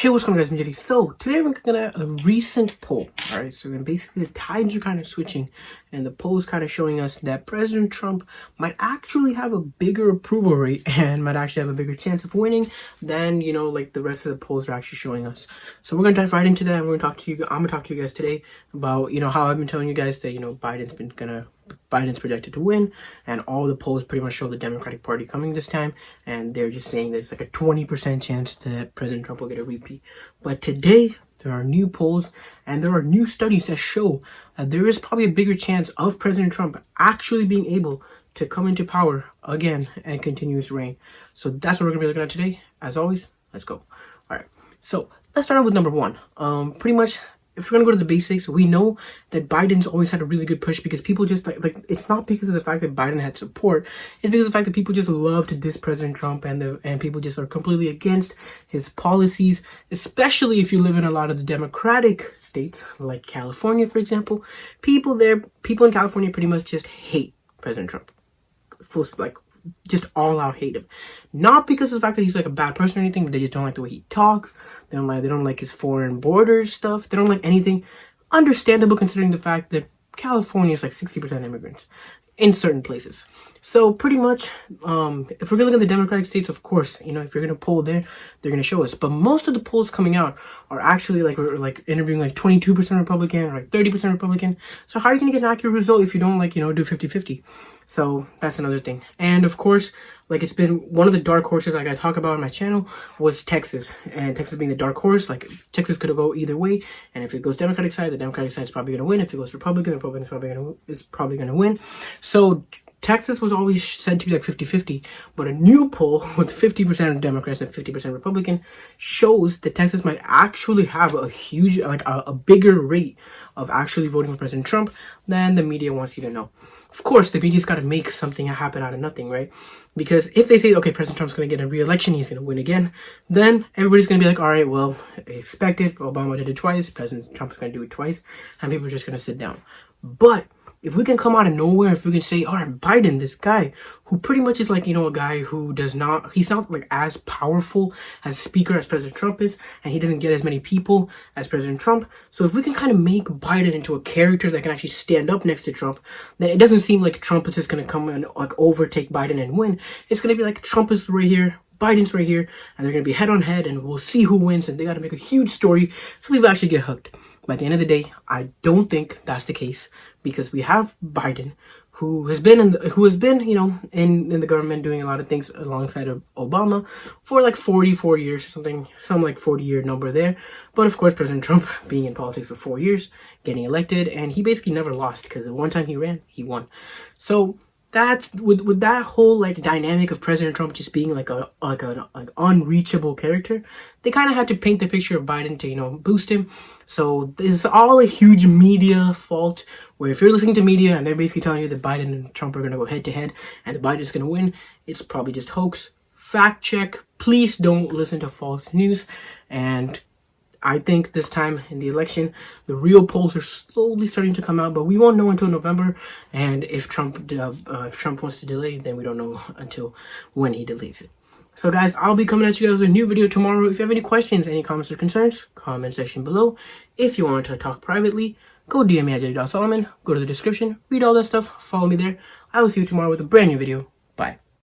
Hey, what's going on, guys? I'm Jedi. So today we're looking at a recent poll. Alright, so then basically the tides are kind of switching, and the poll is kind of showing us that President Trump might actually have a bigger approval rate and might actually have a bigger chance of winning than, like the rest of the polls are actually showing us. So we're gonna dive right into that, and we're gonna talk to you. I'm gonna talk to you guys today about how I've been telling you guys that Biden's projected to win, and all the polls pretty much show the Democratic Party coming this time, and they're just saying that it's like a 20% chance that President Trump will get a repeat. But today, there are new polls and there are new studies that show that there is probably a bigger chance of President Trump actually being able to come into power again and continue his reign. So that's what we're going to be looking at today. As always, let's go. All right, so let's start out with number one. Pretty much, if we're gonna go to the basics, we know that Biden's always had a really good push because people just like it's not because of the fact that Biden had support, it's because of the fact that people just love to diss President Trump, and people just are completely against his policies, especially if you live in a lot of the Democratic states like California, for example. People in California pretty much just hate President Trump. Just all out hate him, not because of the fact that he's like a bad person or anything, but they just don't like the way he talks. They don't like his foreign borders stuff. They don't like anything. Understandable considering the fact that California is like 60% immigrants in certain places. So pretty much, if we're gonna look at the Democratic states, of course, if you're gonna poll there, they're gonna show us. But most of the polls coming out are actually we're interviewing like 22% Republican or like 30% Republican. So how are you gonna get an accurate result if you don't do 50-50? So that's another thing. And of course, it's been one of the dark horses I talk about on my channel was Texas. And Texas being the dark horse, Texas could go either way. And if it goes Democratic side, the Democratic side is probably gonna win. If it goes Republican, the Republican is probably gonna win. So Texas was always said to be like 50-50, but a new poll with 50% Democrats and 50% Republican shows that Texas might actually have a huge, a bigger rate of actually voting for President Trump than the media wants you to know. Of course, the media's got to make something happen out of nothing, right? Because if they say, okay, President Trump's going to get a re-election, he's going to win again, then everybody's going to be like, all right, well, expected. Obama did it twice. President Trump's going to do it twice. And people are just going to sit down. But if we can come out of nowhere, if we can say, all right, Biden, this guy who pretty much is a guy who he's not as powerful as a speaker as President Trump is, and he doesn't get as many people as President Trump. So if we can kind of make Biden into a character that can actually stand up next to Trump, then it doesn't seem like Trump is just going to come and overtake Biden and win. It's going to be like Trump is right here, Biden's right here, and they're going to be head on head, and we'll see who wins, and they got to make a huge story so people actually get hooked. But at the end of the day, I don't think that's the case, because we have Biden, who has been in the government doing a lot of things alongside of Obama for 44 years or something, some 40-year number there. But of course, President Trump being in politics for 4 years, getting elected, and he basically never lost because the one time he ran, he won. So that's with that whole dynamic of President Trump just being an unreachable character, they kind of had to paint the picture of Biden to boost him. So it's all a huge media fault, where if you're listening to media and they're basically telling you that Biden and Trump are going to go head to head and that Biden is going to win, it's probably just hoax. Fact check. Please don't listen to false news. And I think this time in the election, the real polls are slowly starting to come out, but we won't know until November. And if Trump wants to delay, then we don't know until when he delays it. So guys, I'll be coming at you guys with a new video tomorrow. If you have any questions, any comments or concerns, comment section below. If you want to talk privately, go DM me at Jedi.Solomon. Go to the description, read all that stuff, follow me there. I will see you tomorrow with a brand new video. Bye.